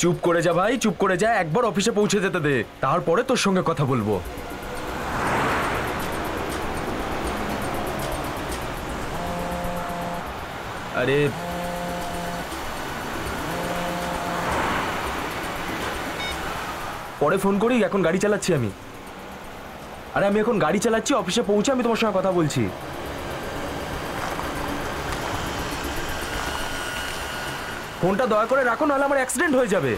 চুপ করে যা ভাই, চুপ করে যা, একবার অফিসে পৌঁছে যেতে দে, তারপরে তোর সঙ্গে কথা বলবো। আরে পরে ফোন করি, এখন গাড়ি চালাচ্ছি আমি। আরে আমি এখন গাড়ি চালাচ্ছি, অফিসে পৌঁছে আমি তোমার সঙ্গে কথা বলছি। ফোনটা দয়া করে রাখো, নাহলে আমার অ্যাক্সিডেন্ট হয়ে যাবে।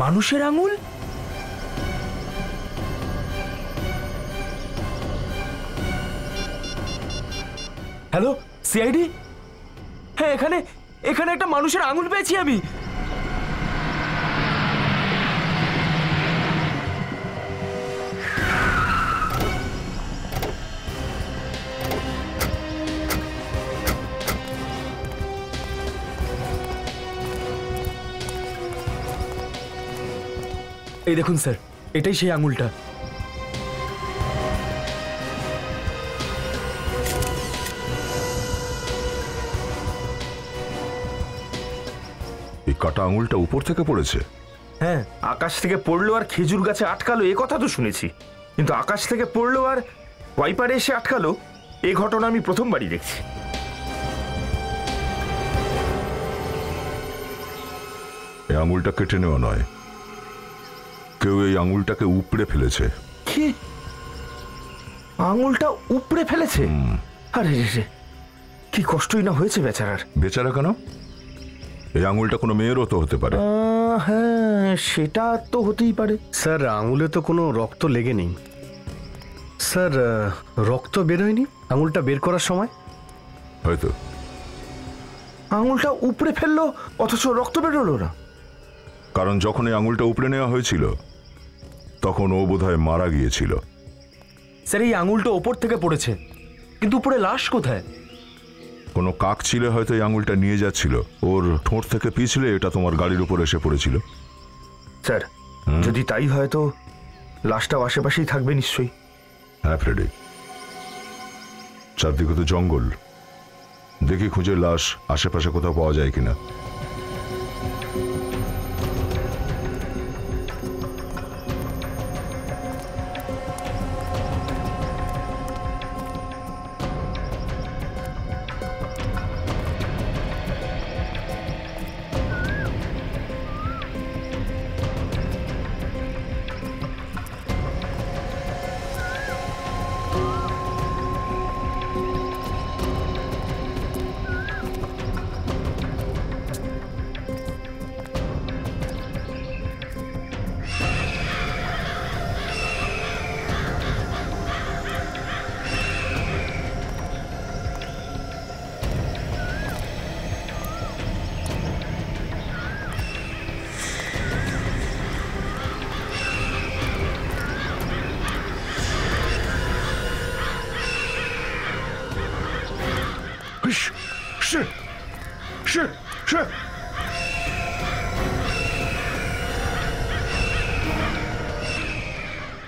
মানুষের আঙুল? Hello CID? হ্যাঁ, এখানে এখানে একটা মানুষের আঙুল পেয়েছি আমি। এই দেখুন স্যার, এটাই সেই আঙুলটা। এই কাটা আঙুলটা উপর থেকে পড়েছে? হ্যাঁ, আকাশ থেকে পড়লো আর খেজুর গাছে আটকালো, এ কথা তো শুনেছি, কিন্তু আকাশ থেকে পড়লো আর ওয়াইপারে এসে আটকালো, এই ঘটনা আমি প্রথমবারই দেখছি। এই আঙুলটা কেটে নেওয়া নয়, কেউ এই আঙুলটাকে উপড়ে ফেলেছে। কি? আঙুলটা উপড়ে ফেলেছে? আরে রে, কি কষ্টই না হয়েছে বেচারার। বেচারা কেন? এই আঙুলটা কোনো মেয়েরও তো হতে পারে। হ্যাঁ, সেটা তো হতেই পারে। স্যার, আঙুলে তো কোনো রক্ত লেগে নেই স্যার। রক্ত বের হয়নি আঙুলটা বের করার সময়। হয়তো আঙুলটা উপড়ে ফেললো অথচ রক্ত বেরোলো না। কারণ যখন এই আঙুলটা উপড়ে নেওয়া হয়েছিল তখন ও বোধহয় মারা গিয়েছিল। স্যার, এই আঙুলটা ওপর থেকে পড়েছে, কিন্তু উপরে লাশ কোথায়? কোনো কাক ছিলে হয়তো এই আঙুলটা নিয়ে যাচ্ছিল, ওর ঠোঁট থেকে পিছলে এটা তোমার গাড়ির উপর এসে পড়েছিল। স্যার, যদি তাই হয় তো লাশটাও আশেপাশেই থাকবে নিশ্চয়ই। হ্যাঁ ফ্রেডি, চারদিকে তো জঙ্গল, দেখি খুঁজে লাশ আশেপাশে কোথাও পাওয়া যায় কিনা।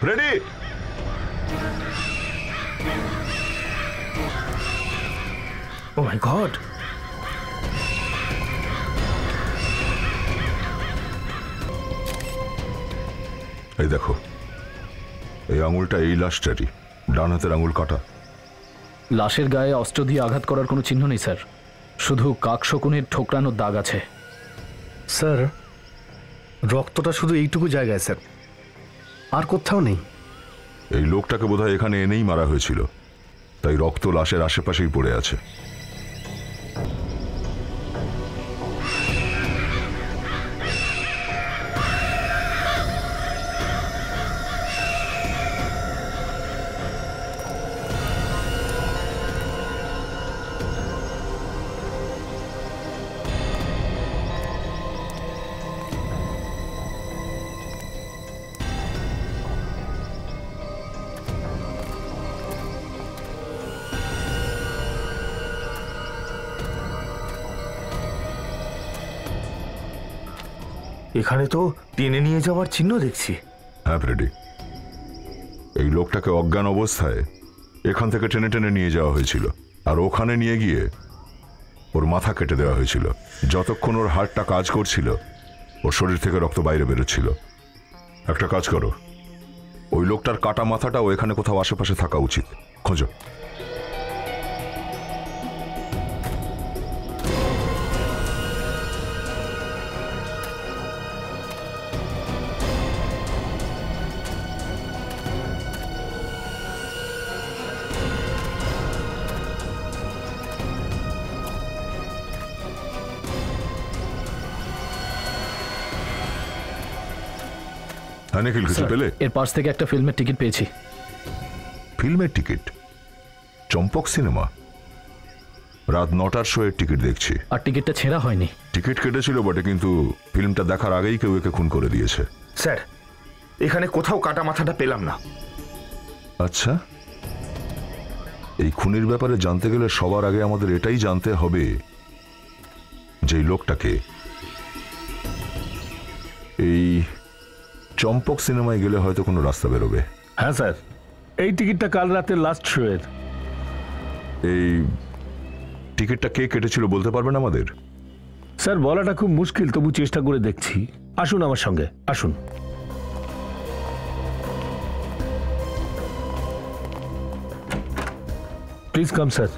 ফ্রেডি, ও মাই গড! এই দেখো, এই আঙুলটা এই লাশটারই, ডান হাতের আঙুল কাটা। লাশের গায়ে অস্ত্র দিয়ে আঘাত করার কোনো চিহ্ন নেই স্যার, শুধু কাকশকুনের ঠোকরানোর দাগ আছে। স্যার, রক্তটা শুধু এইটুকু জায়গায় স্যার, আর কোথাও নেই। এই লোকটাকে বোধহয় এখানে এনেই মারা হয়েছিল, তাই রক্ত লাশের আশেপাশেই পড়ে আছে। এখানে তো টেনে নিয়ে যাওয়ার চিহ্ন দেখছি। হ্যাঁ ফ্রেডি, এই লোকটাকে অজ্ঞান অবস্থায় এখান থেকে টেনে টেনে নিয়ে যাওয়া হয়েছিল, আর ওখানে নিয়ে গিয়ে ওর মাথা কেটে দেওয়া হয়েছিল। যতক্ষণ ওর হার্টটা কাজ করছিল ওর শরীর থেকে রক্ত বাইরে বেরোচ্ছিল। একটা কাজ করো, ওই লোকটার কাটা মাথাটাও এখানে কোথাও আশেপাশে থাকা উচিত, খোঁজো। হ্যাঁ নিখিল, কিছু পেলে? এর পাশ থেকে একটা ফিল্মের টিকিট পেয়েছি। ফিল্মের টিকিট? চম্পক সিনেমা? রাত 9টার শোয়ের টিকিট দেখছি। আর টিকিটটা ছেঁড়া হয়নি। টিকিট কেটেছিল বটে, কিন্তু ফিল্মটা দেখার আগেই কেউ একে খুন করে দিয়েছে। স্যার, এখানে কোথাও কাটা মাথাটা পেলাম না। আচ্ছা, এই খুনের ব্যাপারে জানতে গেলে সবার আগে আমাদের এটাই জানতে হবে যে এই লোকটাকে। এই চম্পক সিনেমায় গেলে হয়তো কোনো রাস্তা বেরোবে। হ্যাঁ স্যার, এই টিকিটটা কাল রাতের লাস্ট শোয়ের। এই টিকিটটা কে কেটেছিল বলতে পারবেন আমাদের? স্যার, বলাটা খুব মুশকিল, তবু চেষ্টা করে দেখছি। আসুন আমার সঙ্গে, আসুন। Please come sir.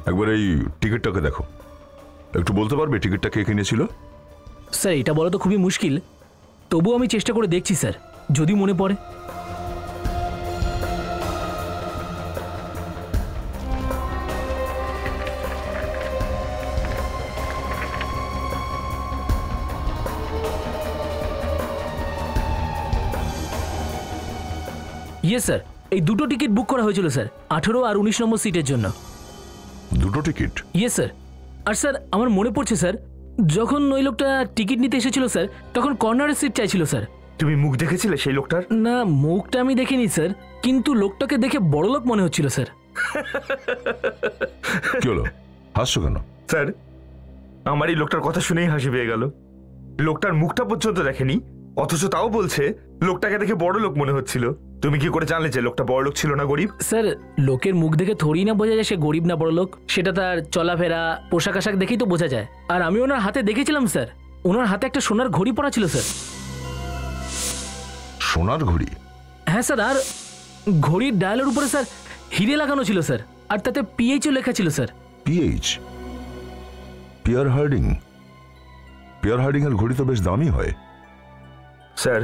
একবার এই টিকিটটাকে দেখো, একটু বলতে পারবে টিকিটটা কে কিনেছিল? স্যার এটা বলা তো খুবই মুশকিল, তবুও আমি চেষ্টা করে দেখছি স্যার, যদি মনে পড়ে। ইয়ে স্যার, এই দুটো টিকিট বুক করা হয়েছিল স্যার, 18 আর 19 নম্বর সিটের জন্য। দুটো টিকিট? ইয়ে স্যার। আর স্যার আমার মনে পড়ছে স্যার, যখন ওই লোকটা টিকিট নিতে এসেছিল স্যার, তখন কর্নারের সিট চাইছিল স্যার। তুমি মুখ দেখেছিলে সেই লোকটার? না, মুখটা আমি দেখিনি স্যার, কিন্তু লোকটাকে দেখে বড়লোক মনে হচ্ছিল স্যার। কি হলো, হাসছো কেন? স্যার, আমার এই লোকটার কথা শুনেই হাসি পেয়ে গেল। লোকটার মুখটা পর্যন্ত দেখেনি, অথচ তাও বলছে লোকটাকে দেখে বড় লোক মনে হচ্ছিল। তুমি কি করে জানলে যে লোকটা বড় লোক ছিল না গরিব? স্যার, লোকের মুখ দেখে থোড়ি না বোঝা যায় সে গরিব না বড় লোক, সেটা তার চলাফেরা পোশাক আশাক দেখেই তো বোঝা যায়। আর আমি ওনার হাতে দেখেছিলাম স্যার, ওনার হাতে একটা সোনার ঘড়ি পরা ছিল স্যার। সোনার ঘড়ি? হ্যাঁ স্যার, আর ঘড়ির ডায়ালের উপরে স্যার হিরে লাগানো ছিল স্যার, আর তাতে পিএইচও লেখা ছিল sir. PH? Pierre Cardin? Pierre Cardin এর ঘড়ি তো বেশ দামি হয়। স্যার,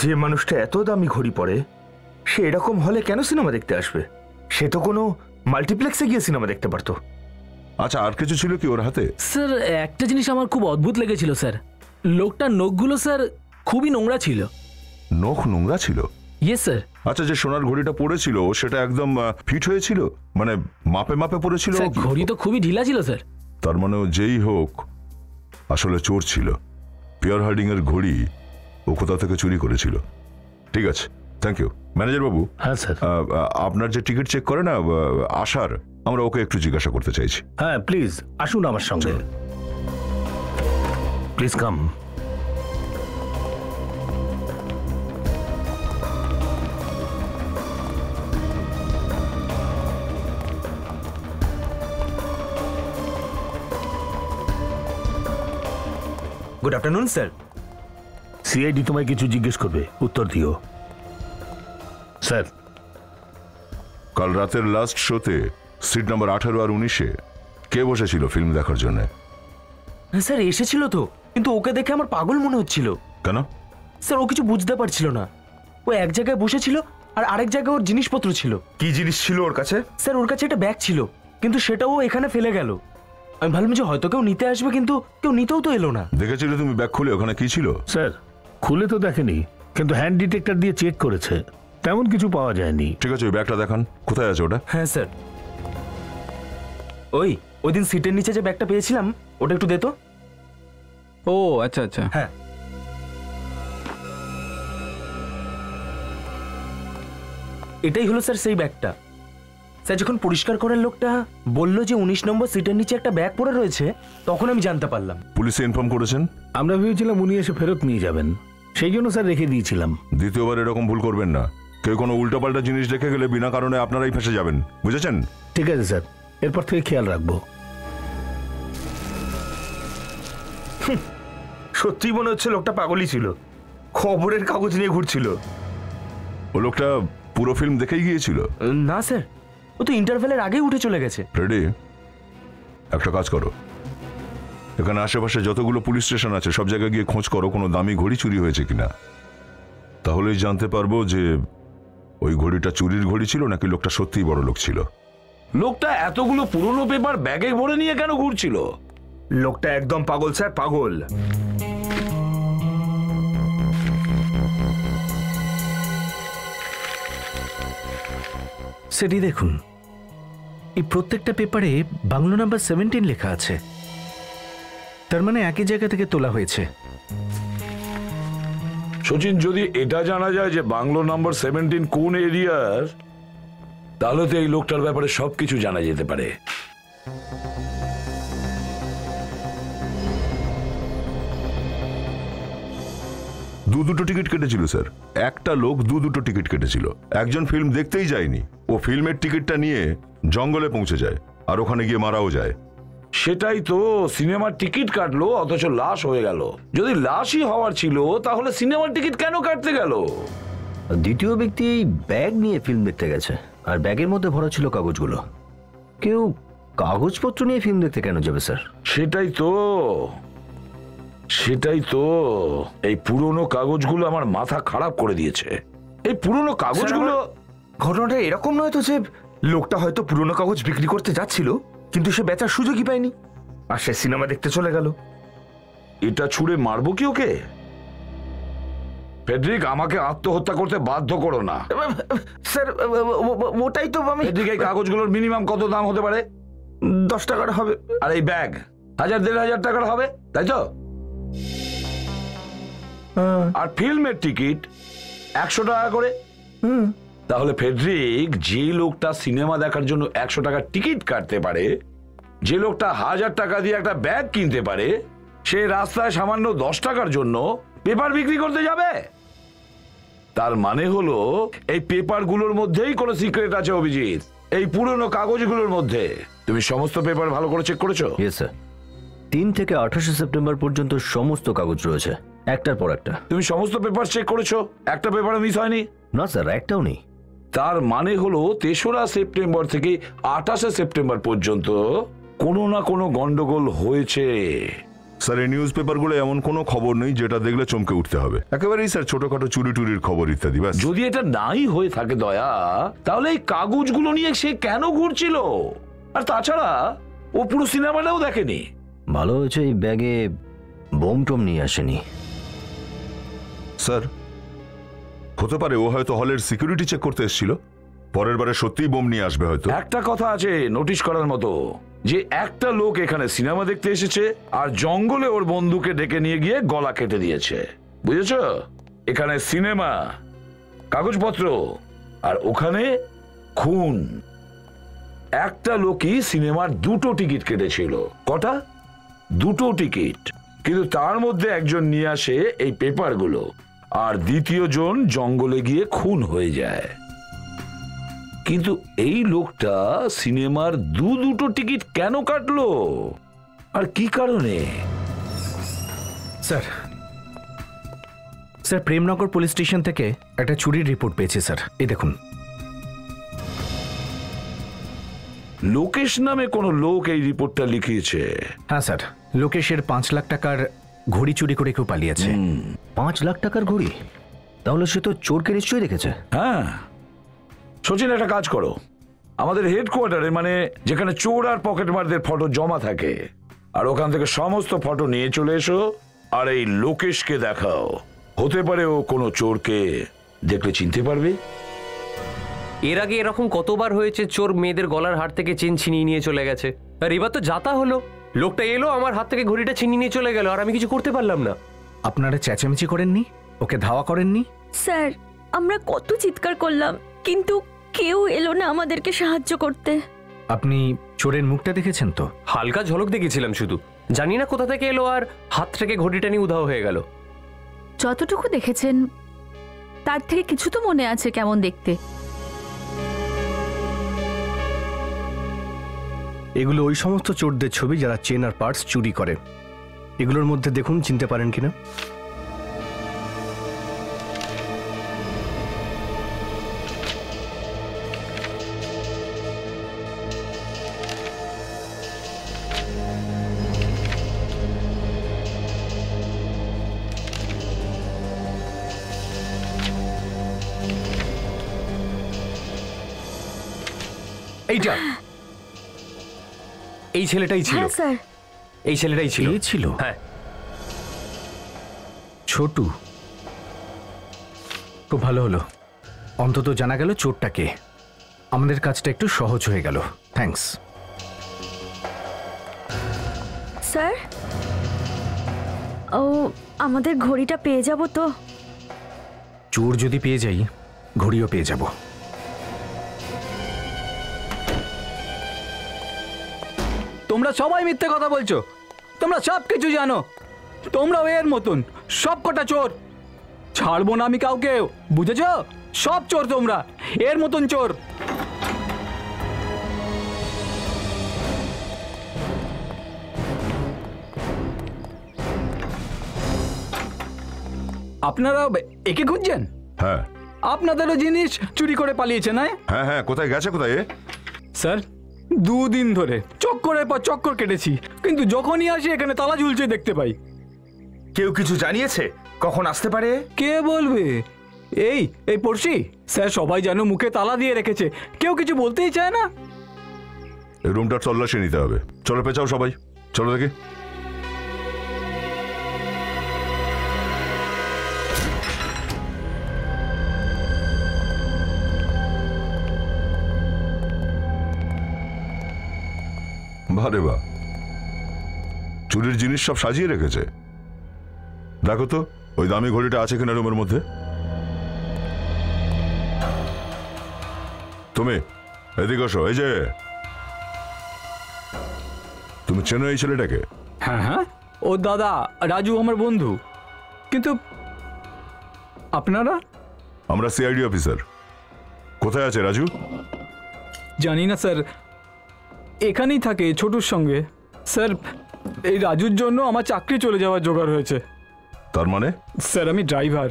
যে মানুষটা এত দামি ঘড়ি পরে সে এরকম হলে কেন সিনেমা দেখতে আসবে? সে তো কোনো মাল্টিপ্লেক্সে গিয়ে সিনেমা দেখতে পারতো। আচ্ছা, আর কিছু ছিল কি ওর হাতে? স্যার একটা জিনিস আমার খুব অদ্ভুত লেগেছিল স্যার, লোকটার নখগুলো স্যার খুবই নোংরা ছিল। নখ নোংরা ছিল? Yes sir. আচ্ছা, যে সোনার ঘড়িটা পড়েছিল সেটা একদম ফিট হয়েছিল, মানে মাপে মাপে পড়েছিল? স্যার ঘড়ি তো খুবই ঢিলা ছিল স্যার। তার মানে ও যেই হোক আসলে চোর ছিল। পিয়ার হার্ডিং এর ঘড়ি ও কোথা থেকে চুরি করেছিল। ঠিক আছে, থ্যাংক ইউ। ম্যানেজার বাবু, হ্যাঁ স্যার। আপনার যে টিকিট চেক করে না আসার, আমরা ওকে একটু জিজ্ঞাসা করতে চাইছি। হ্যাঁ প্লিজ আসুন আমার সঙ্গে, please come. Good afternoon sir. CID তোমায় কিছু জিজ্ঞেস করবে, উত্তর দিও। স্যার, কাল রাতের লাস্ট শোতে সিট নাম্বার 18 আর 19-এ কে বসেছিল ফিল্ম দেখার জন্য? হ্যাঁ স্যার, এসেছিল তো, কিন্তু ওকে দেখে আমার পাগল মনে হচ্ছিল। কেন? স্যার ও কিছু বুঝতে পারছিল না, ও এক জায়গায় বসেছিল আর আরেক জায়গায় ওর জিনিসপত্র ছিল। কি জিনিস ছিল ওর কাছে? স্যার ওর কাছে একটা ব্যাগ ছিল, কিন্তু সেটাও ও এখানে ফেলে গেল। আমি ভাবলাম যে হয়তো কেউ নিতে আসবে, কিন্তু কেউ নিতেও তো এলো না। দেখেছিলে তুমি ব্যাগ খুলে ওখানে কি ছিল? স্যার খুলে তো দেখেনি, কিন্তু হ্যান্ড ডিটেক্টর দিয়ে চেক করেছে, তেমন কিছু পাওয়া যায়নি। ঠিক আছে, ওই ব্যাগটা দেখান, কোথায় আছে ওটা? হ্যাঁ স্যার, ওই দিন সিটের নিচে যে ব্যাগটা পেয়েছিলাম ওটা একটু দে তো। ও আচ্ছা আচ্ছা। হ্যাঁ, এটাই হলো স্যার সেই ব্যাগটা। স্যার যখন পরিষ্কার করার লোকটা বললো যে 19 নম্বর সিটের নিচে একটা ব্যাগ পড়ে রয়েছে, তখন আমি জানতে পারলাম। পুলিশে ইনফর্ম করেছেন? আমরা ভেবেছিলাম উনি এসে ফেরত নিয়ে যাবেন, সেই জন্য স্যার রেখে দিয়েছিলাম। দ্বিতীয়বার এরকম ভুল করবেন না। কেউ কোনো উল্টোপাল্টা জিনিস রেখে গেলে বিনা কারণে আপনারাই ফেসে যাবেন, বুঝেছেন? ঠিক আছে স্যার, এরপর থেকে খেয়াল রাখবো। সত্যি মনে হচ্ছে লোকটা পাগলই ছিল, খবরের কাগজ নিয়ে ঘুরছিল। ও লোকটা পুরো ফিল্ম দেখেই গিয়েছিল? না স্যার, ও তো ইন্টারভেলের আগেই উঠে চলে গেছে। ফ্রেডি, একটা কাজ করো, এখানে আশেপাশে যতগুলো পুলিশ স্টেশন আছে সব জায়গায় গিয়ে খোঁজ করো কোনো দামি ঘড়ি চুরি হয়েছে কিনা। তাহলেই জানতে পারবো যে ওই ঘড়িটা চুরির ঘড়ি ছিল নাকি লোকটা সত্যিই বড় লোক ছিল। লোকটা এতগুলো পুরনো পেপার ব্যাগে ভরে নিয়ে কেন ঘুরছিল? লোকটা একদম পাগল স্যার, পাগল। সেটি দেখুন, এই প্রত্যেকটা পেপারে বাংলো নাম্বার 17 লেখা আছে। তার মানে একই জায়গা থেকে তোলা হয়েছে। সচিন, যদি এটা জানা যায় যে বাংলো নাম্বার 17 কোন এরিয়ার, তাহলে তো এই লোকটার ব্যাপারে সবকিছু জানা যেতে পারে। দুটো টিকিট কেটেছিল স্যার, একটা লোক দুটো টিকিট কেটেছিল। একজন ফিল্ম দেখতেই যায়নি, ও ফিল্মের টিকিটটা নিয়ে জঙ্গলে পৌঁছে যায় আর ওখানে গিয়ে মারাও যায়। সেটাই তো, সিনেমার টিকিট কাটলো অথচ লাশ হয়ে গেল। যদি লাশই হওয়ার ছিল তাহলে সিনেমার টিকিট কেন কাটতে গেল? দ্বিতীয় ব্যক্তি এই ব্যাগ নিয়ে ফিল্ম দেখতে গেছে, আর ব্যাগের মধ্যে ভরা ছিল কাগজগুলো। কেউ কাগজপত্র নিয়ে ফিল্ম দেখতে কেন যাবে স্যার? সেটাই তো, এই পুরনো কাগজগুলো আমার মাথা খারাপ করে দিয়েছে। এই পুরনো কাগজগুলো, ঘটনাটা এরকম নয় তো যে লোকটা হয়তো পুরনো কাগজ বিক্রি করতে যাচ্ছিল, কিন্তু সে বেচার সুযোগই পায়নি আর সে সিনেমা দেখতে চলে গেল। এটা ছুঁড়ে মারবো কি ওকে? ফেডরিক, আমাকে আত্মহত্যা করতে বাধ্য করো না। স্যার ওটাই তো আমি। ফেডরিক, এই কাগজগুলোর মিনিমাম কত দাম হতে পারে? 10 টাকার হবে। আর এই ব্যাগ 1000-1500 টাকার হবে, তাই তো? আর ফিল্মের টিকিট 100 টাকা করে। তাহলে ফেডরিক, যে লোকটা সিনেমা দেখার জন্য 100 টাকার টিকিট কাটতে পারে, যে লোকটা 1000 টাকা দিয়ে একটা ব্যাগ কিনতে পারে, সে রাস্তায় সামান্য 10 টাকার জন্য পেপার বিক্রি করতে যাবে? তার মানে হলো এই পেপারগুলোর মধ্যেই কোনো সিক্রেট আছে অভিজিৎ, এই পুরনো কাগজগুলোর মধ্যে। তুমি সমস্ত পেপার ভালো করে চেক করেছো? ইয়েস স্যার, 3 থেকে 28 সেপ্টেম্বর পর্যন্ত সমস্ত কাগজ রয়েছে, একটার পর একটা। তুমি সমস্ত পেপার চেক করেছো? একটা পেপারও মিস হয়নি? না স্যার, একটাও নেই। তার মানে হলো 3রা সেপ্টেম্বর থেকে 28শে সেপ্টেম্বর পর্যন্ত কোনো না কোনো গন্ডগোল হয়েছে। স্যার, এই নিউজ পেপারগুলো এমন কোনো খবর নেই যেটা দেখলে চমকে উঠতে হবে। একেবারেই স্যার ছোটখাটো চুরি টুরির খবর ইত্যাদি। ব্যাস। যদি এটা নাই হয়ে থাকে দয়া, তাহলে এই কাগজগুলো নিয়ে সে কেন ঘুরছিল? আর তাছাড়া ও পুরো সিনেমাটাও দেখেনি। ভালো হয়েছে এই ব্যাগে বোম টোম নিয়ে আসেনি। স্যার, হতে পারে ও হয়তো হলের সিকিউরিটি চেক করতে এসেছিল, পরের বারে সত্যিই বোম নিয়ে আসবে হয়তো। একটা কথা আছে নোটিশ করার মতো, যে একটা লোক এখানে সিনেমা দেখতে এসেছে আর জঙ্গলে ওর বন্ধুকে ডেকে নিয়ে গিয়ে গলা কেটে দিয়েছে, বুঝেছ? এখানে সিনেমা, কাগজপত্র, আর ওখানে খুন। একটা লোকই সিনেমার 2টো টিকিট কেটেছিল। কটা? 2টো টিকিট। কিন্তু তার মধ্যে একজন নিয়ে আসে এই পেপারগুলো, আর দ্বিতীয় জন জঙ্গলে গিয়ে খুন হয়ে যায়। কিন্তু এই লোকটা সিনেমার 2টো টিকিট কেন কাটলো আর কি কারণে? স্যার, প্রেমনগর পুলিশ স্টেশন থেকে একটা চুরির রিপোর্ট পেয়েছি স্যার, এই দেখুন। লোকেশ নামে কোন লোক এই রিপোর্টটা লিখিয়েছে? হ্যাঁ স্যার, লোকেশের 5 লাখ টাকার ঘড়ি চুরি করে কেউ পালিয়েছে। 5 লাখ টাকার ঘড়ি? তাহলে সে তো চোরকে নিশ্চয়ই দেখেছে। হ্যাঁ সচিন, একটা কাজ করো, আমাদের হেডকোয়ার্টারে, মানে যেখানে চোর আর পকেটমারদের ফটো জমা থাকে, আর ওখান থেকে সমস্ত ফটো নিয়ে চলে এসো আর এই লোকেশকে দেখাও। হতে পারে ও কোনো চোরকে দেখলে চিনতে পারবে। এর আগে এরকম কতবার হয়েছে, চোর মেয়েদের গলার হার থেকে চেন ছিনিয়ে নিয়ে চলে গেছে, আর এবার তো যাতা হলো, লোকটা এলো আমার হাত থেকে ঘড়িটা ছিনিয়ে নিয়ে চলে গেল আর আমি কিছু করতে পারলাম না। আপনারা চেঁচামেচি করেননি, ওকে ধাওয়া করেননি? স্যার, আমরা কত চিৎকার করলাম, কিন্তু কেউ এলো না আমাদেরকে সাহায্য করতে। আপনি চোরের মুখটা দেখেছেন তো? হালকা ঝলক দেখেছিলাম শুধু, জানি না কোথা থেকে এলো আর হাত থেকে ঘড়িটা নিয়ে উধাও হয়ে গেল। যতটুকু দেখেছেন তার থেকে কিছু তো মনে আছে কেমন দেখতে। এগুলো ওই সমস্ত চোরদের ছবি যারা চেন আর পার্টস চুরি করে। এগুলোর মধ্যে দেখুন চিনতে পারেন কিনা। এইটা এই ছেলেটাই ছিল। হ্যাঁ স্যার, এই ছেলেটাই ছিল। ছিল? হ্যাঁ। ছোটু, খুব ভালো হলো, অন্তত জানা গেল চোরটাকে। আমাদের কাজটা একটু সহজ হয়ে গেল। Thanks sir. ও, আমাদের ঘড়িটা পেয়ে যাব তো? চোর যদি পেয়ে যাই, ঘড়িও পেয়ে যাব। তোমরা সবাই মিথ্যে কথা বলছো, তোমরা সব কিছু জানো, তোমরাও এর মতন সব কটা চোর। ছাড়বো না আমি কাউকে, বুঝেছ? সব চোর তোমরা, এর মতন চোর। আপনারা একে খুঁজছেন? হ্যাঁ। আপনাদেরও জিনিস চুরি করে পালিয়েছে না? হ্যাঁ হ্যাঁ, কোথায় গেছে কোথায়? স্যার, 2 দিন ধরে চক্করের পর চক্কর কেটেছি, কিন্তু যখনই আসি এখানে তালা ঝুলছে দেখতে পাই। কেউ কিছু জানিয়েছে কখন আসতে পারে? কে বলবে? এই পড়শি স্যার, সবাই যেন মুখে তালা দিয়ে রেখেছে, কেউ কিছু বলতেই চায় না। এই রুমটার তল্লাশি নিতে হবে। চলো পেঁচাও সবাই, চলো দেখি। বারে বা, চুরির জিনিস সব সাজিয়ে রেখেছে। দেখো তো ওই দামি ঘড়িটা আছে কিনা রুমের মধ্যে। তুমি এদিকে এসো। এই যে, তুমি চেনো এই ছেলেটাকে? হ্যাঁ হ্যাঁ, ও দাদা রাজু আমার বন্ধু। কিন্তু আপনারা? আমরা সিআইডি অফিসার। কোথায় আছে রাজু? জানি না স্যার, এখানেই থাকে ছোটুর সঙ্গে। স্যার, এই রাজুর জন্য আমার চাকরি চলে যাওয়ার জোগাড় হয়েছে। তার মানে? স্যার, আমি ড্রাইভার,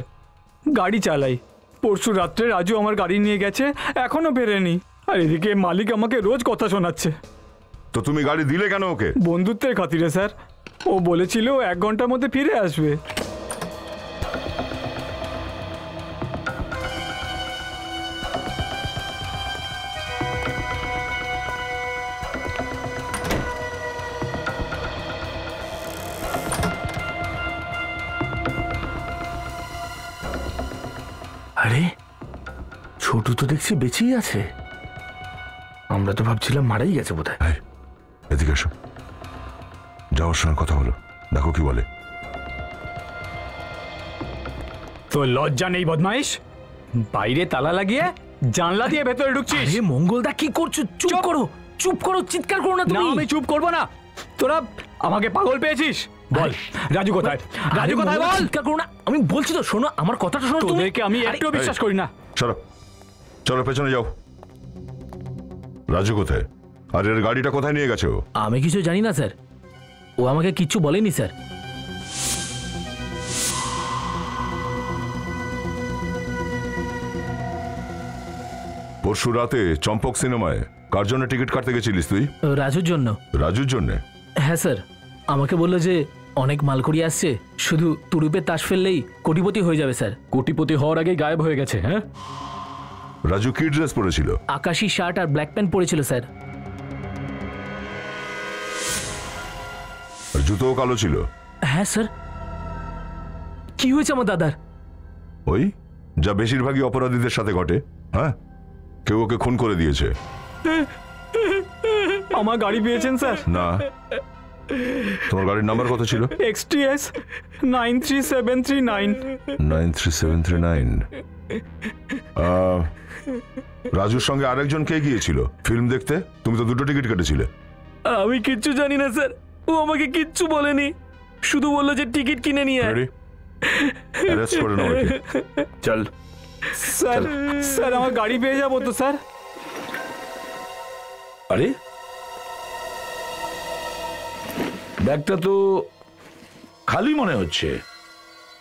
গাড়ি চালাই। পরশু রাত্রে রাজু আমার গাড়ি নিয়ে গেছে, এখনো ফেরেনি। আর এদিকে মালিক আমাকে রোজ কথা শোনাচ্ছে। তো তুমি গাড়ি দিলে কেন ওকে? বন্ধুত্বের খাতিরে স্যার। ও বলেছিল 1 ঘন্টার মধ্যে ফিরে আসবে। আরে, ছোটু তো দেখছি বেঁচেই আছে। আমরা তো ভাবছিলাম মারাই গেছে বোধহয়। এদিকে এসো, যাওয়ার সঙ্গে কথা হলো, দেখো কি বলে। তো লজ্জা নেই বদমাইশ? বাইরে তালা লাগিয়ে জানলা দিয়ে ভেতরে ঢুকছিস। আরে মঙ্গলদা, কি করছো? চুপ করো, চুপ করো, চিৎকার করো না তুমি। আমি চুপ করবো না। তোরা আমাকে পাগল পেয়েছিস? বল রাজু কোথায়? রাজু কোথায় বল। চিৎকার করো না, আমি বলছি তো, শোনো আমার কথাটা শোনো। তোদেরকে আমি একটু বিশ্বাস করি না। চলো চলো পেছনে যাও। রাজু কোথায়? আর এর গাড়িটা কোথায় নিয়ে গেছে ও? আমি কিছু জানি না স্যার, ও আমাকে কিচ্ছু বলেনি স্যার। পরশু রাতে চম্পক সিনেমায় কার জন্য টিকিট কাটতে গেছিলিস তুই? রাজুর জন্য। রাজুর জন্য? হ্যাঁ স্যার, আমাকে বললো যে অনেক মালকড়ি আসছে, শুধু তুরুপে তাস ফেললেই কোটিপতি হয়ে যাবে স্যার। কোটিপতি হওয়ার আগেই গায়েব হয়ে গেছে। হ্যাঁ, রাজু কি ড্রেস পরেছিল? আকাশি শার্ট আর ব্ল্যাক প্যান্ট পরেছিল স্যার। আর জুতোও কালো ছিল? হ্যাঁ স্যার। কি হয়েছে আমার দাদার? ওই যা বেশিরভাগই অপরাধীদের সাথে ঘটে। হ্যাঁ, কেউ ওকে খুন করে দিয়েছে। আমার গাড়ি পেয়েছেন স্যার? না। তোমার গাড়ির নাম্বার কত ছিল? XTS 93739। 93739। রাজুর সঙ্গে আরেকজন কে গিয়েছিল ফিল্ম দেখতে? তুমি তো 2টো টিকিট কেটেছিলে। আমি কিচ্ছু জানি না স্যার, ও আমাকে কিচ্ছু বলেনি, শুধু বললো যে টিকিট কিনে নিয়ে আয়। রেডি? অ্যারেস্ট করে নাও একে। চল স্যার স্যার আমার গাড়ি পেয়ে যাবো তো স্যার? আরে ব্যাগটা তো খালি মনে হচ্ছে,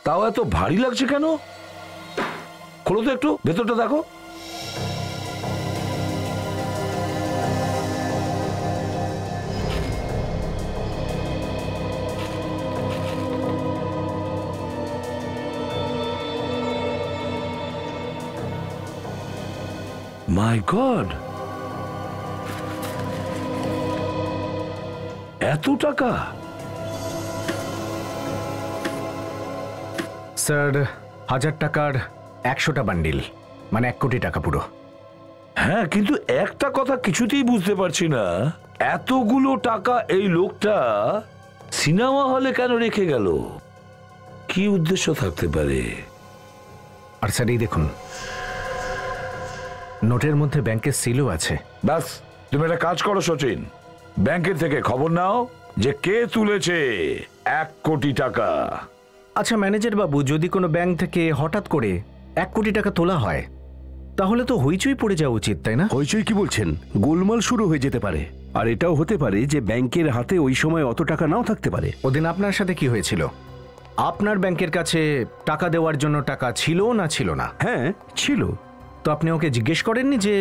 তাও এত ভারী লাগছে কেন? খোলো তো একটু, ভেতরটা দেখো। মাই গড, এত টাকা! স্যার 1000 টাকার 100টা বান্ডিল, মানে 1 কোটি টাকা পুরো। হ্যাঁ, কিন্তু একটা কথা কিছুতেই বুঝতে পারছি না, এতগুলো টাকা এই লোকটা সিনেমা হলে কেন রেখে গেল? কি উদ্দেশ্য থাকতে পারে? আর স্যার এই দেখুন, নোটের মধ্যে ব্যাংকের সিলও আছে। ব্যাস, তুমি একটা কাজ করো সচিন, ব্যাংকের থেকে খবর নাও যে কে তুলেছে 1 কোটি টাকা। আচ্ছা ম্যানেজার বাবু, যদি কোনো ব্যাংক থেকে হঠাৎ করে 1 কোটি টাকা তোলা হয় তাহলে তো হইচই পড়ে যাওয়া উচিত, তাই না? হইচই কি বলছেন? গোলমাল শুরু হয়ে যেতে পারে। আর এটাও হতে পারে যে ব্যাংকের হাতে ওই সময় অত টাকা নাও থাকতে পারে। ওদিন আপনার সাথে কি হয়েছিল? আপনার ব্যাংকের কাছে টাকা দেওয়ার জন্য টাকা ছিল না ছিল না? হ্যাঁ ছিল। তো আপনি ওকে জিজ্ঞেস করেননি যে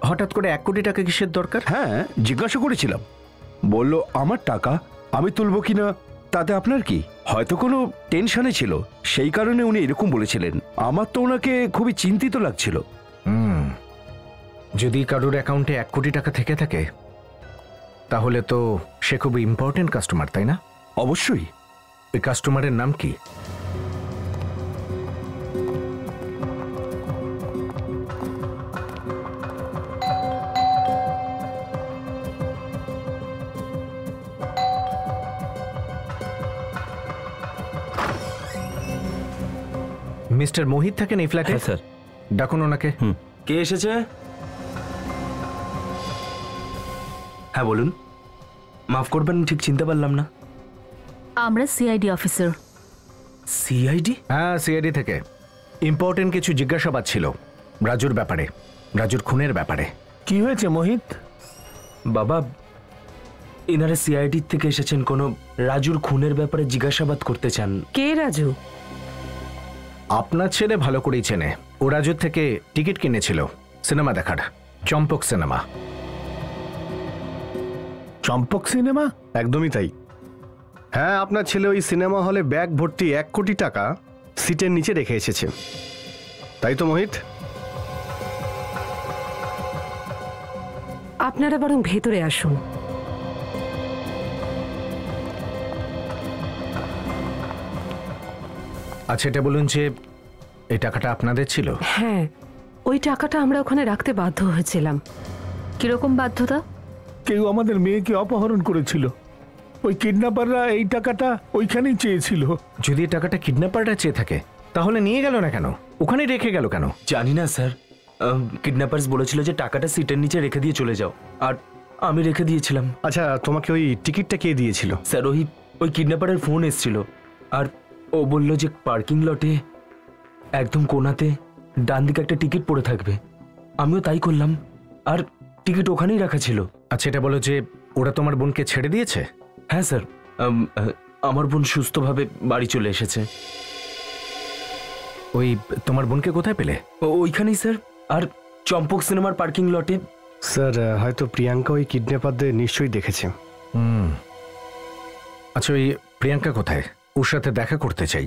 হঠাৎ করে 1 কোটি টাকা কিসের দরকার? হ্যাঁ জিজ্ঞাসা করেছিলাম, বলল আমার টাকা আমি তুলবো কিনা তাতে আপনার কি? হয়তো কোনো টেনশনে ছিল, সেই কারণে উনি এরকম বলেছিলেন। আমার তো ওনাকে খুবই চিন্তিত লাগছিল। যদি কারোর অ্যাকাউন্টে 1 কোটি টাকা থেকে থাকে তাহলে তো সে খুব ইম্পর্টেন্ট কাস্টমার, তাই না? অবশ্যই। ওই কাস্টমারের নাম কি? মিস্টার মোহিত থাকেন এই ফ্ল্যাটে? হ্যাঁ স্যার। ডাকুন ওনাকে। কে এসেছে? হ্যাঁ বলুন। মাফ করবেন, ঠিক চিনতে পারলাম না। আমরা সিআইডি অফিসার। সিআইডি? হ্যাঁ সিআইডি থেকে ইম্পর্টেন্ট কিছু জিজ্ঞাসাবাদ ছিল রাজুর ব্যাপারে, রাজুর খুনের ব্যাপারে। কি হয়েছে মোহিত? বাবা, এনারা সিআইডি থেকে এসেছেন, কোনো রাজুর খুনের ব্যাপারে জিজ্ঞাসাবাদ করতে চান। কে রাজু? আপনার ছেলে ভালো করেই চেনে। ও রাজুর থেকে টিকিট কিনেছিল সিনেমা দেখার, চম্পক সিনেমা। চম্পক সিনেমা? একদমই তাই। হ্যাঁ, আপনার ছেলে ওই সিনেমা হলে ব্যাগ ভর্তি 1 কোটি টাকা সিটের নিচে রেখে এসেছে, তাই তো মোহিত? আপনারা বরং ভেতরে আসুন। আচ্ছা এটা বলুন যে এই টাকাটা আপনাদের ছিল? হ্যাঁ, ওই টাকাটা আমরা ওখানে রাখতে বাধ্য হয়েছিলাম। কিরকম বাধ্যতা? কেউ আমাদের মেয়েকে অপহরণ করেছিল, ওই কিডন্যাপাররা এই টাকাটা ওইখানেই চেয়েছিল। যদি এই টাকাটা কিডন্যাপাররা চেয়ে থাকে তাহলে নিয়ে গেল না কেন? ওখানে রেখে গেল কেন? জানি না স্যার, কিডন্যাপার্স বলেছিল যে টাকাটা সিটের নিচে রেখে দিয়ে চলে যাও, আর আমি রেখে দিয়েছিলাম। আচ্ছা তোমাকে ওই টিকিটটা কে দিয়েছিল? স্যার ওই কিডন্যাপারের ফোন এসেছিল, আর ও বলল যে পার্কিং লটে একদম কোণাতে ডান দিকে একটা টিকিট পড়ে থাকবে। আমিও তাই করলাম, আর টিকিট ওখানেই রাখা ছিল। আচ্ছা এটা বলো যে ওরা তোমার বোনকে ছেড়ে দিয়েছে? হ্যাঁ স্যার, আমার বোন সুস্থভাবে বাড়ি চলে এসেছে। ওই তোমার বোনকে কোথায় পেলে? ওইখানেই স্যার, আর চম্পক সিনেমার পার্কিং লটে। স্যার হয়তো প্রিয়াঙ্কা ওই কিডন্যাপারদের নিশ্চয়ই দেখেছে। আচ্ছা ওই প্রিয়াঙ্কা কোথায়? ওর সাথে দেখা করতে চাই।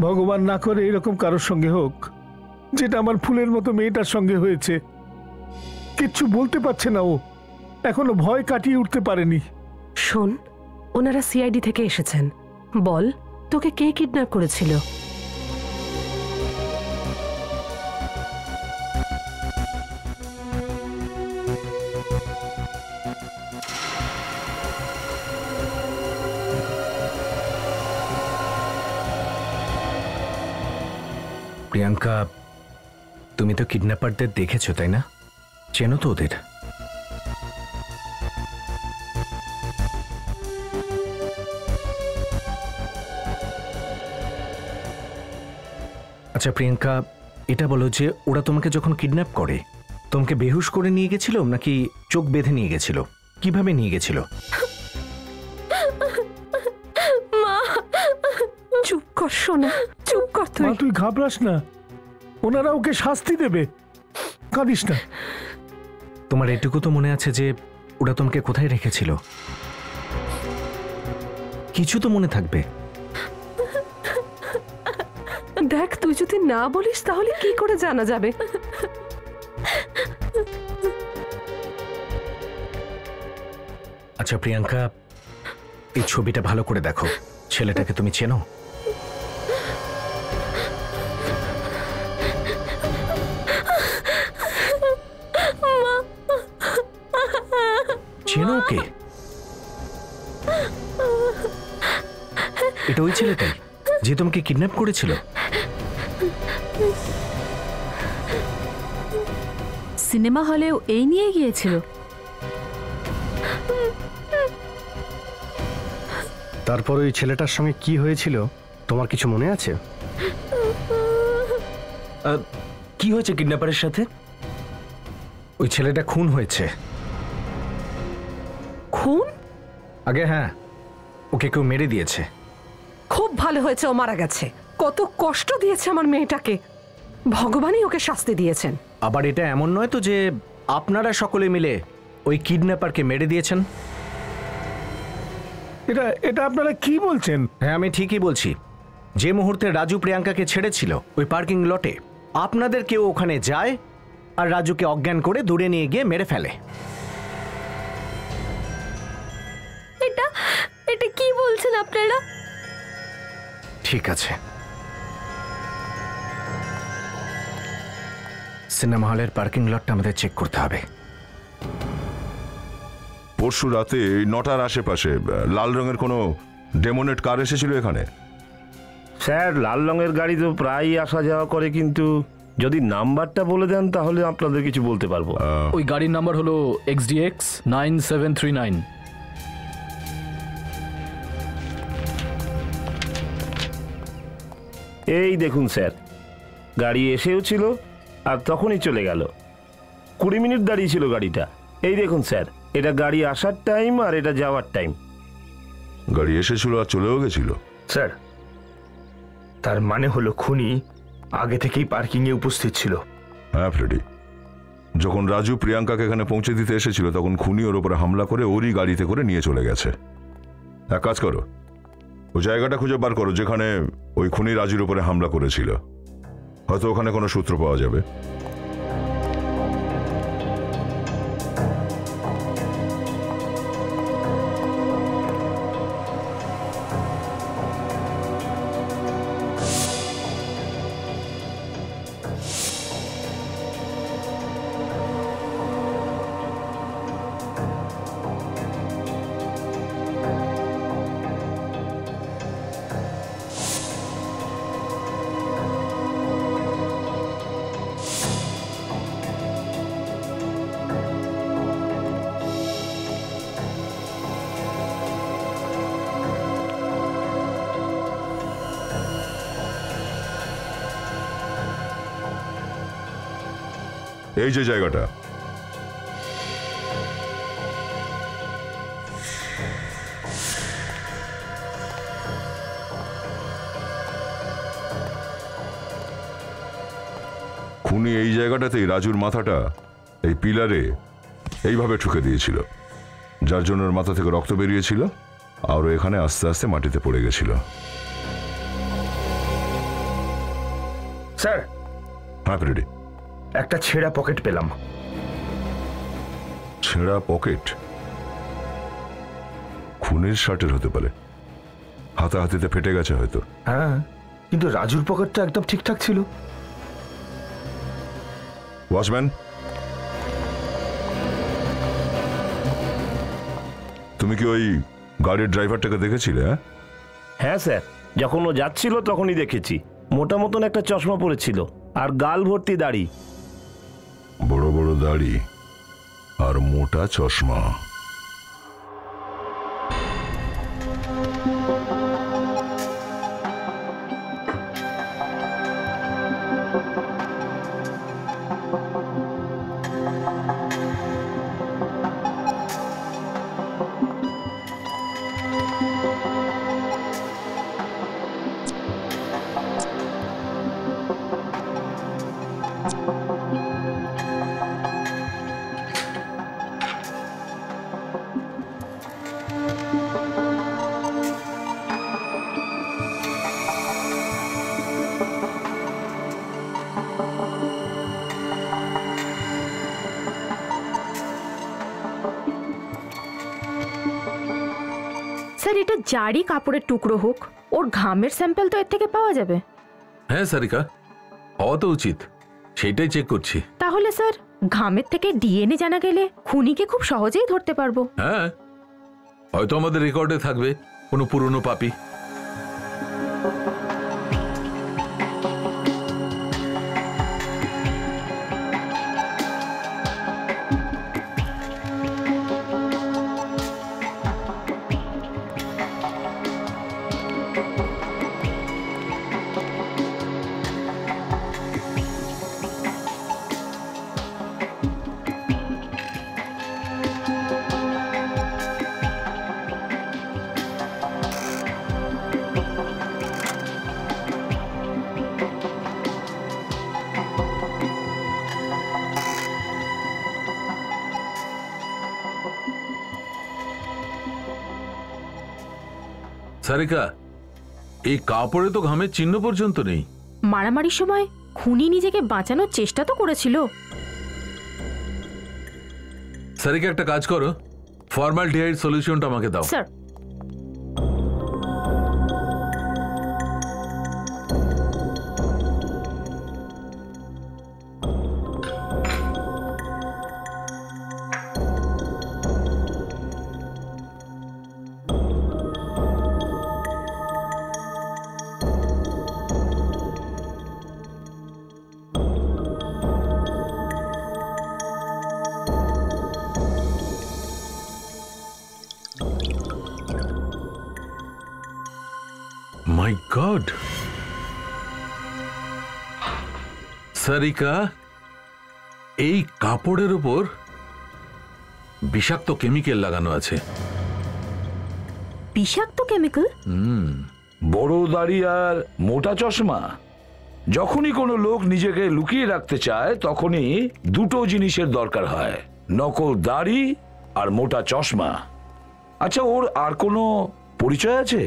ভগবান না করে এরকম কারোর সঙ্গে হোক, যেটা আমার ফুলের মতো মেয়েটার সঙ্গে হয়েছে। কিচ্ছু বলতে পারছে না ও, এখনো ভয় কাটিয়ে উঠতে পারেনি। শোন, ওনারা সিআইডি থেকে এসেছেন। বল, তোকে কে কিডন্যাপ করেছিল? প্রিয়াঙ্কা, তুমি তো কিডন্যাপারদের দেখেছো তাই না? চেনো তো ওদের? আচ্ছা প্রিয়াঙ্কা, এটা বলো যে ওরা তোমাকে যখন কিডন্যাপ করে তোমাকে বেহুশ করে নিয়ে গেছিল নাকি চোখ বেঁধে নিয়ে গেছিল? কিভাবে নিয়ে গেছিল? চুপ কর সোনা, চুপ কর তুই। তুই ঘাবড়াস না, ওনারা ওকে শাস্তি দেবে, কাঁদিস না। তোমার এটুকু তো মনে আছে যে ওরা তোমাকে কোথায় রেখেছিল? কিছু তো মনে থাকবে। দেখ, তুই যদি না বলিস তাহলে কি করে জানা যাবে? আচ্ছা প্রিয়াঙ্কা, এই ছবিটা ভালো করে দেখো। ছেলেটাকে তুমি চেনো? চেনো ওকে? এটা ওই ছেলেটাই যে তোমাকে কিডন্যাপ করেছিল। সিনেমা হলেও এই নিয়ে গিয়েছিল। তারপর ওই ছেলেটার সঙ্গে কি হয়েছিল তোমার কিছু মনে আছে? কি হয়েছে কিডন্যাপারের সাথে? ওই ছেলেটা খুন হয়েছে। খুন? আগে হ্যাঁ, ওকে কেউ মেরে দিয়েছে। খুব ভালো হয়েছে ও মারা গেছে। কত কষ্ট দিয়েছে আমার মেয়েটাকে, ভগবানই ওকে শাস্তি দিয়েছেন। আবার এটা এমন নয় তো যে আপনারা সকলে মিলে ওই কিডন্যাপারকে মেরে দিয়েছেন। এটা আপনারা কি বলছেন? হ্যাঁ, আমি ঠিকই বলছি। যে মুহূর্তে রাজু প্রিয়াঙ্কাকে ছেড়েছিল ওই পার্কিং লটে, আপনাদের কেউ ওখানে যায় আর রাজুকে অজ্ঞান করে দূরে নিয়ে গিয়ে মেরে ফেলে। এটা কি বলছেন আপনারা? ঠিক আছে, সিনেমা হলের পার্কিং লটটা আমাদের চেক করতে হবে। পরশু রাতে 9টার আশেপাশে লাল রঙের কোনো ডেমোনেট কার এসেছিল এখানে? স্যার, লাল রঙের গাড়ি তো প্রায়ই আসা যাওয়া করে, কিন্তু যদি নাম্বারটা বলে দেন তাহলে আপনাদের কিছু বলতে পারবো। ওই গাড়ির নাম্বার হলো XDX 9739। এই দেখুন স্যার, গাড়ি এসেও ছিল আর তখনই চলে গেল। 20 মিনিট দাঁড়িয়ে ছিল গাড়িটা। এই দেখুন স্যার, এটা গাড়ি আসার টাইম আর এটা যাওয়ার টাইম। গাড়ি এসেছিল আর চলেও গেছিল? স্যার, তার মানে হলো খুনি আগে থেকেই পার্কিং এ উপস্থিত ছিল। হ্যাঁ ফ্রেডি, যখন রাজু প্রিয়াঙ্কাকে এখানে পৌঁছে দিতে এসেছিল তখন খুনি ওর উপরে হামলা করে ওরই গাড়িতে করে নিয়ে চলে গেছে। এক কাজ করো, ওই জায়গাটা খুঁজে বার করো যেখানে ওই খুনি রাজুর উপরে হামলা করেছিল। হয়তো ওখানে কোনো সূত্র পাওয়া যাবে। এই যে জায়গাটা, খুনি এই জায়গাটাতেই রাজুর মাথাটা এই পিলারে এইভাবে ঠুকে দিয়েছিল, যার জন্য ওর মাথা থেকে রক্ত বেরিয়েছিল আর এখানে আস্তে আস্তে মাটিতে পড়ে গেছিল। স্যার। হ্যাঁ ফ্রেডি। একটা ছেঁড়া পকেট পেলাম। ছেঁড়া পকেট? খুনের শার্টের হতে পারে, হাতাহাতিতে ফেটে গেছে হয়তো। হ্যাঁ, কিন্তু রাজুর পকেটটা একদম ঠিকঠাক ছিল। ওয়াচম্যান, তুমি কি ওই গাড়ির ড্রাইভারটাকে দেখেছিলে? হ্যাঁ স্যার, যখন ও যাচ্ছিল তখনই দেখেছি। মোটা মতন একটা চশমা পরেছিল আর গাল ভর্তি দাড়ি। বড় বড় দাড়ি আর মোটা চশমা। স্যার এটা জারি কাপড়ের টুকরো হোক, ওর ঘামের স্যাম্পল তো এর থেকে পাওয়া যাবে। হ্যাঁ সারিকা, হওয়া তো উচিত, সেটাই চেক করছি। তাহলে স্যার ঘামের থেকে ডিএনএ জানা গেলে খুনিকে খুব সহজেই ধরতে পারবো। হ্যাঁ, হয়তো আমাদের রেকর্ডে থাকবে কোনো পুরনো পাপী। সারিকা, এই কাপড়ে তো ঘামের চিহ্ন পর্যন্ত নেই। মারামারির সময় খুনি নিজেকে বাঁচানোর চেষ্টা তো করেছিল। সারিকা একটা কাজ করো, ফর্মালডিহাইড সলিউশনটা আমাকে দাও। স্যার মাই গড, সারিকা, এই কাপড়ের উপর বিষাক্ত কেমিক্যাল লাগানো আছে। বিষাক্ত কেমিক্যাল? বড় দাড়ি আর মোটা চশমা। যখনই কোনো লোক নিজেকে লুকিয়ে রাখতে চায় তখনই দুটো জিনিসের দরকার হয়, নকল দাড়ি আর মোটা চশমা। আচ্ছা, ওর আর কোনো পরিচয় আছে?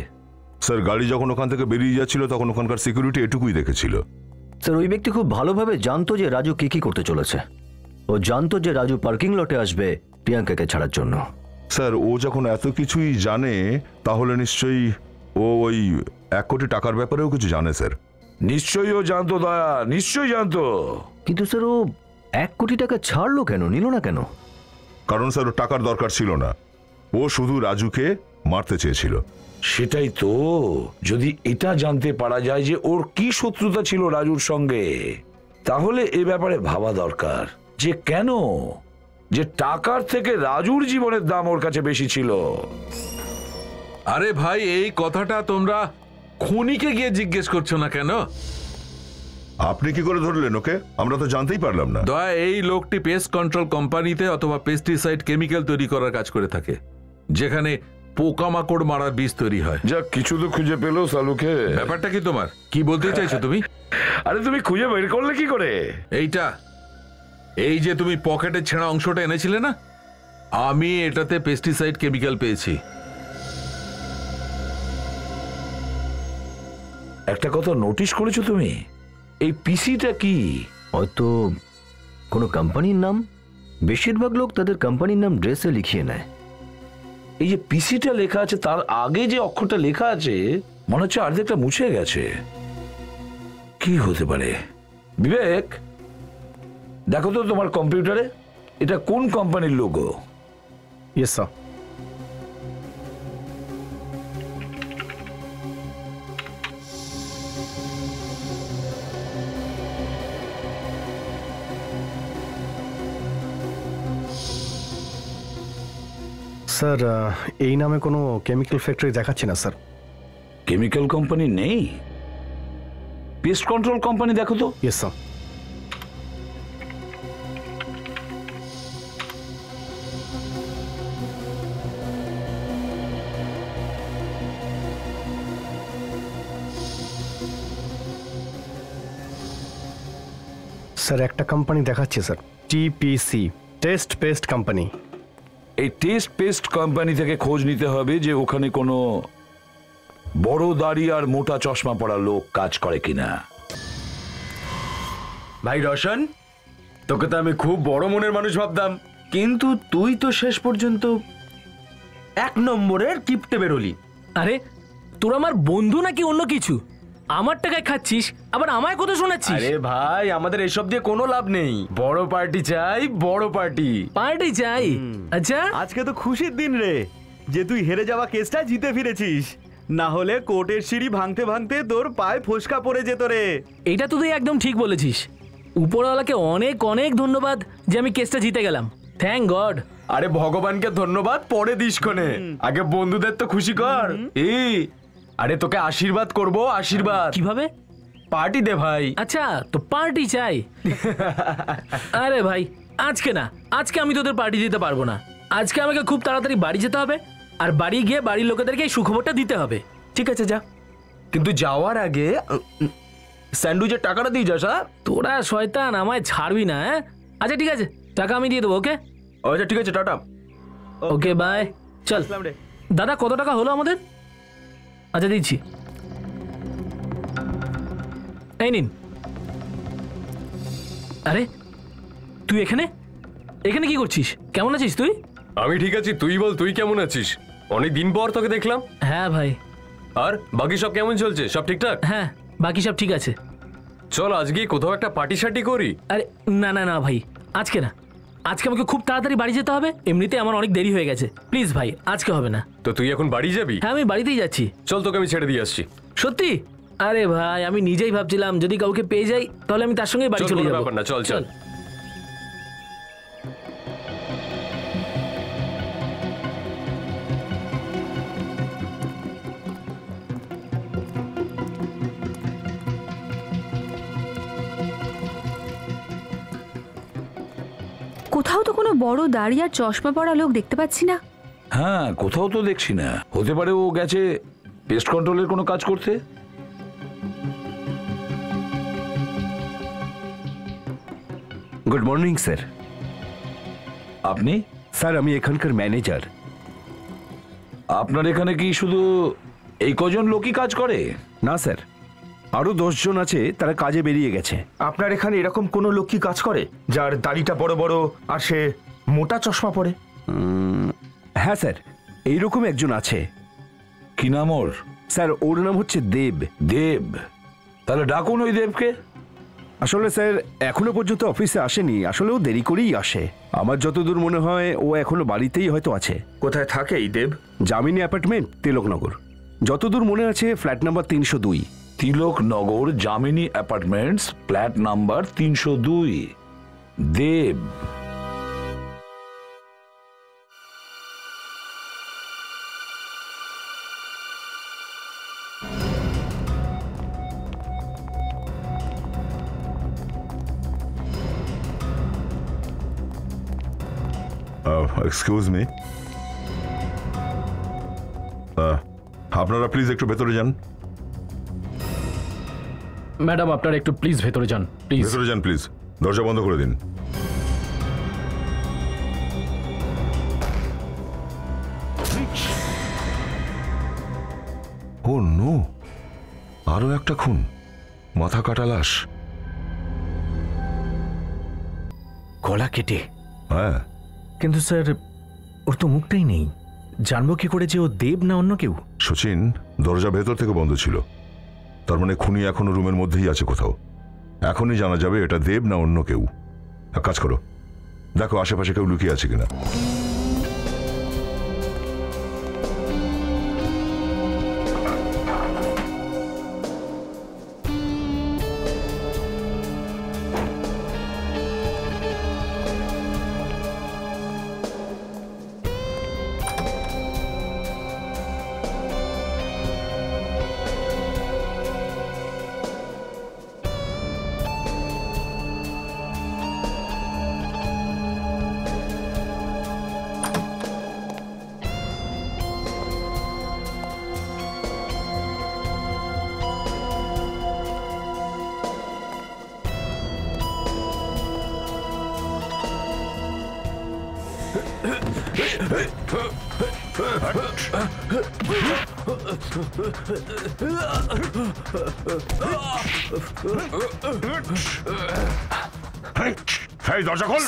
স্যার, গাড়ি যখন ওখান থেকে বেরিয়ে যাচ্ছিল তখন ওখানকার সিকিউরিটি এটুকুই দেখেছিল। স্যার, ওই ব্যক্তি খুব ভালোভাবে জানতো যে রাজু কি করতে চলেছে। ও জানতো যে রাজু পার্কিং লটে আসবে প্রিয়াঙ্কাকে ছাড়ার জন্য। স্যার, ও যখন এত কিছুই জানে তাহলে নিশ্চয়ই ও ওই 1 কোটি টাকার ব্যাপারেও কিছু জানে। স্যার, নিশ্চয়ই ও জানতো দয়া, নিশ্চয়ই জানতো। কিন্তু স্যার, ও 1 কোটি টাকা ছাড়লো কেন, নিল না কেন? কারণ স্যার, ওর টাকার দরকার ছিল না, ও শুধু রাজুকে মারতে চেয়েছিল। সেটাই তো, যদি এটা জানতে পারা যায় যে ওর কি শত্রুতা ছিল রাজুর সঙ্গে, তাহলে এ ব্যাপারে ভাবা দরকার যে কেন, যে টাকার থেকে রাজুর জীবনের দাম ওর কাছে বেশি ছিল। আরে ভাই, এই কথাটা তোমরা খুনিকে গিয়ে জিজ্ঞেস করছো না কেন? আপনি কি করে ধরলেন ওকে? আমরা তো জানতেই পারলাম না। দয়া, এই লোকটি পেস্ট কন্ট্রোল কোম্পানিতে অথবা পেস্টিসাইড কেমিক্যাল তৈরি করার কাজ করে থাকে, যেখানে পোকামাকড় মারার বীজ তৈরি হয়। যা কিছু তো খুঁজে পেলো সালুকে। ব্যাপারটা কি তোমার? কি বলতে চাইছো তুমি? আরে তুমি খুঁজে বের করলে কি করে? এইটা, এই যে তুমি পকেটের ছেঁড়া অংশটা এনেছিলে না, আমি এটাতে পেস্টিসাইড কেমিক্যাল পেয়েছি। একটা কথা নোটিশ করেছো তুমি? এই পিসিটা কি? হয়তো কোনো কোম্পানির নাম। বেশিরভাগ লোক তাদের কোম্পানির নাম ড্রেসে লিখিয়ে নেয়। এই যে পিসিটা লেখা আছে তার আগে যে অক্ষরটা লেখা আছে মনে হচ্ছে অর্ধেকটা মুছে গেছে। কি হতে পারে? বিবেক, দেখো তো তোমার কম্পিউটারে এটা কোন কোম্পানির লোগো? Yes sir. স্যার এই নামে কোনো কেমিক্যাল ফ্যাক্টরি দেখাচ্ছি না স্যার। কেমিক্যাল কোম্পানি নেই? পেস্ট কন্ট্রোল কোম্পানি দেখো তো। Yes sir. স্যার একটা কোম্পানি দেখাচ্ছে sir, TPC, test paste company. এই টেস্ট পেস্ট কোম্পানি থেকে খোঁজ নিতে হবে যে ওখানে কোনো বড় দাড়ি আর মোটা চশমা পরা লোক কাজ করে কিনা। ভাই রোশন, তোকে তো আমি খুব বড় মনের মানুষ ভাবতাম, কিন্তু তুই তো শেষ পর্যন্ত 1 নম্বরের কিপটে বেরোলি। আরে তোর আমার বন্ধু নাকি অন্য কিছু? আমার টাকায় খাচ্ছিস আবার আমায় কথা শোনাচ্ছিস? আরে ভাই, আমাদের এসব দিয়ে কোনো লাভ নেই। বড় পার্টি চাই, বড় পার্টি। পার্টি চাই? আচ্ছা, আজকে তো খুশির দিন রে, যে তুই হেরে যাওয়া কেসটা জিতে ফিরেছিস। না হলে কোর্টের সিঁড়ি ভাঙতে ভাঙতে তোর পায়ে ফোসকা পড়ে যেত রে। এটা তো তুই একদম ঠিক বলেছিস। উপরওয়ালাকে অনেক অনেক ধন্যবাদ যে আমি কেসটা জিতে গেলাম। Thank god. আরে ভগবানকে ধন্যবাদ পরে দিস কোনে, আগে বন্ধুদের তো খুশি কর। আরে তোকে আশীর্বাদ করব, আশীর্বাদ। কিভাবে? পার্টি দে ভাই। আচ্ছা, তো পার্টি চাই? আরে ভাই, আজকে না, আজকে আমি তোদের পার্টি দিতে পারবো না। আজকে আমাকে খুব তাড়াতাড়ি বাড়ি যেতে হবে, আর বাড়ি গিয়ে বাড়ির লোকেদেরকে এই সুখবরটা দিতে হবে। ঠিক আছে, যা, কিন্তু যাওয়ার আগে স্যান্ডউইচের টাকাটা দিয়ে যাস। তোরা শয়তান, আমায় ছাড়বি না। আচ্ছা ঠিক আছে, টাকা আমি দিয়ে দেবো। ওকে, আচ্ছা ঠিক আছে, টাটা। Okay bye. চল দাদা, কত টাকা হলো আমাদের? আচ্ছা দিচ্ছি, এই নিন। আরে তুই এখানে এখানে কি করছিস? কেমন আছিস তুই? আমি ঠিক আছি, তুই বল, তুই কেমন আছিস? অনেক দিন পর তোকে দেখলাম। হ্যাঁ ভাই। আর বাকি সব কেমন চলছে? সব ঠিকঠাক? হ্যাঁ, বাকি সব ঠিক আছে। চল আজকে কোথাও একটা পার্টি শার্টি করি। আরে না না না ভাই, আজকে না। আজকে আমাকে খুব তাড়াতাড়ি বাড়ি যেতে হবে, এমনিতে আমার অনেক দেরি হয়ে গেছে। প্লিজ ভাই, আজকে হবে না। তো তুই এখন বাড়ি যাবি? হ্যাঁ, আমি বাড়িতেই যাচ্ছি। চল, তোকে আমি ছেড়ে দিয়ে আসছি। সত্যি? আরে ভাই, আমি নিজেই ভাবছিলাম যদি কাউকে পেয়ে যাই তাহলে আমি তার সঙ্গে বাড়ি চলে যাবো। ব্যাপার না, চল চল। কোথাও তো কোনো বড় দাড়ি আর চশমা পরা লোক দেখতে পাচ্ছি না। হ্যাঁ, কোথাও তো দেখছি না। হতে পারে ও গেছে পেস্ট কন্ট্রোলের কোনো কাজ করতে। Good morning sir. আপনি? স্যার আমি এখানকার ম্যানেজার। আপনার এখানে কি শুধু এই কজন লোকই কাজ করে? না স্যার, আরো 10 জন আছে, তারা কাজে বেরিয়ে গেছে। আপনার এখানে এরকম কোনো লোক কি কাজ করে যার দাড়িটা বড় বড় আর সে মোটা চশমা পরে? হ্যাঁ স্যার, এইরকম একজন আছে। কি নাম ওর? স্যার ওর নাম হচ্ছে দেব। দেব? তাহলে ডাকুন ওই দেবকে। আসলে স্যার এখনো পর্যন্ত অফিসে আসেনি, আসলে ও দেরি করেই আসে। আমার যতদূর মনে হয় ও এখনো বাড়িতেই হয়তো আছে। কোথায় থাকে এই দেব? জামিনী অ্যাপার্টমেন্ট, তিলকনগর। যতদূর মনে আছে flat number 302। Tilaknagar Jamini apartments, flat number 302। দেব? এক্সকিউজ মি, আপনারা প্লিজ একটু ভেতরে যান। ম্যাডাম আপনারা একটু প্লিজ ভেতরে যান, প্লিজ। ভেতরে যান প্লিজ, দরজা বন্ধ করে দিন। ও নো, আরো একটা খুন, মাথা কাটা লাশ। গলা কেটে? হ্যাঁ, কিন্তু স্যার ওর তো মুখটাই নেই, জানবো কি করে যে ও দেব না অন্য কেউ? সচিন, দরজা ভেতর থেকে বন্ধ ছিল, তার মানে খুনি এখনো রুমের মধ্যেই আছে কোথাও। এখনই জানা যাবে এটা দেব না অন্য কেউ। এক কাজ করো, দেখো আশেপাশে কেউ লুকিয়ে আছে কিনা। এই দরজা খোল।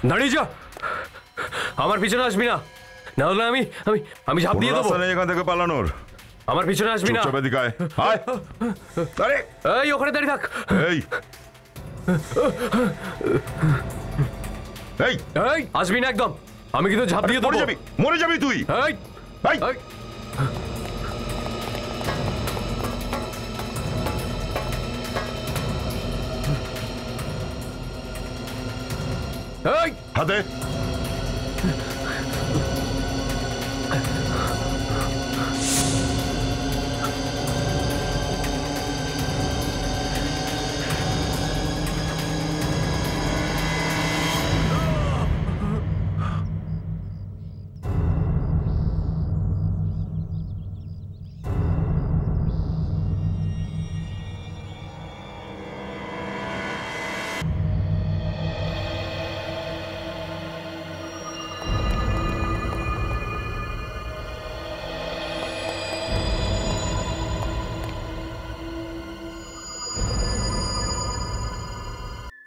দাঁড়িয়ে যা, আমার পিছনে আসবি না, না হলে আমি আমি আমি ঝাঁপ দিয়ে দেবো। এখান থেকে পালানোর। আমার পিছনে আসবি না। এই ওখানে দাঁড়িয়ে থাক। এই এই এই আসবি না একদম, আমি কিন্তু ঝাঁপ দিয়ে দেবো। মরে যাবি তুই। এই এই এই হাতে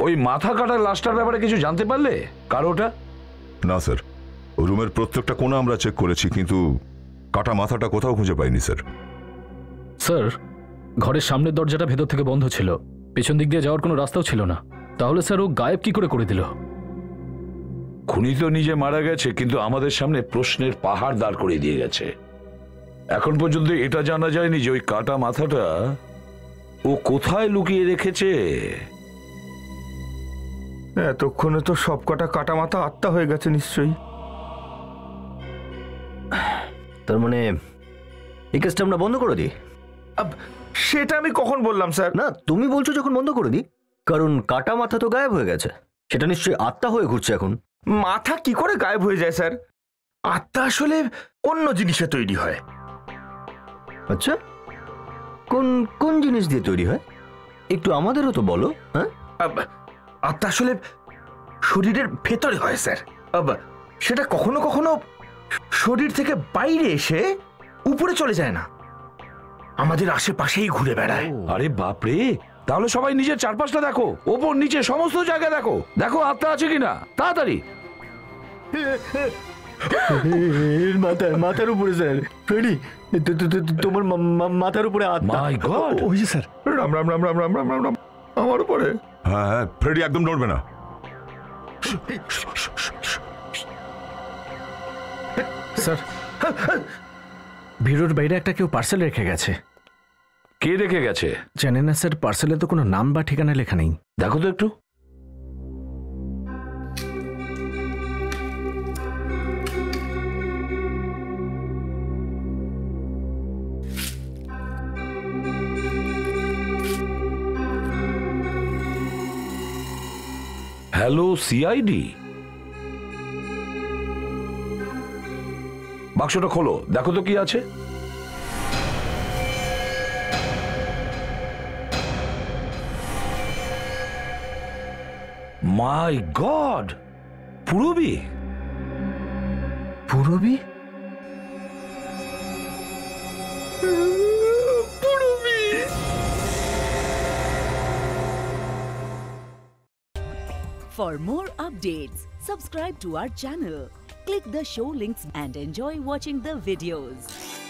ওই মাথা কাটার লাশটার ব্যাপারে কিছু জানতে পারলে? কার ওটা? না স্যার, রুমের প্রত্যেকটা কোণা আমরা চেক করেছি, কিন্তু কাটা মাথাটা কোথাও খুঁজে পাইনি স্যার। স্যার, ঘরের সামনের দরজাটা ভেতর থেকে বন্ধ ছিল, পেছন দিক দিয়ে যাওয়ার কোনো রাস্তাও ছিল না। তাহলে স্যার ও গায়েব কি করে দিল? খুনি তো নিজে মারা গেছে, কিন্তু আমাদের সামনে প্রশ্নের পাহাড় দাঁড় করিয়ে দিয়ে গেছে। এখন পর্যন্ত এটা জানা যায়নি যে ওই কাটা মাথাটা ও কোথায় লুকিয়ে রেখেছে। এতক্ষণে তো সব কটা কাটা মাথা আত্মা হয়ে গেছে নিশ্চয়ই। তার মানে এই কেসটা আমরা বন্ধ করে দিই? সেটা আমি কখন বললাম স্যার? না, তুমি বলছো যখন বন্ধ করে দিই, কারণ কাটা মাথা তো গায়েব হয়ে গেছে, সেটা নিশ্চয়ই আত্মা হয়ে ঘুরছে এখন। মাথা কি করে গায়েব হয়ে যায় স্যার? আত্মা আসলে অন্য জিনিসে তৈরি হয়। আচ্ছা, কোন কোন জিনিস দিয়ে তৈরি হয় একটু আমাদেরও তো বলো। হ্যাঁ, আত্মা আসলে শরীরের ভেতরে হয় স্যার। সেটা কখনো কখনো শরীর থেকে বাইরে এসে উপরে চলে যায় না, আমাদের আশেপাশেই ঘুরে বেড়ায়। আরে বাপরে, তাহলে সবাই নিজের চারপাশটা দেখো, ওপর নিচে সমস্ত জায়গা দেখো, দেখো আত্মা আছে কিনা তাড়াতাড়ি। মাথার উপরে স্যার, ফ্রেডি তোমার মাথার উপরে আত্মা। মাই গড, ওই যে স্যার, রাম রাম রাম রাম রাম রাম রাম রাম আমার উপরে। হ্যাঁ হ্যাঁ, ফ্রেডি একদম নড়বে না। স্যার, ভিড়োর বাইরে একটা কেউ পার্সেল রেখে গেছে। কে রেখে গেছে? জানি না স্যার, পার্সেলে তো কোনো নাম বা ঠিকানা লেখা নেই। দেখো তো একটু। হ্যালো সিআইডি, বাক্সটা খোলো, দেখো তো কি আছে। My god, Purabi Purabi? For more updates, subscribe to our channel, click the show links and enjoy watching the videos.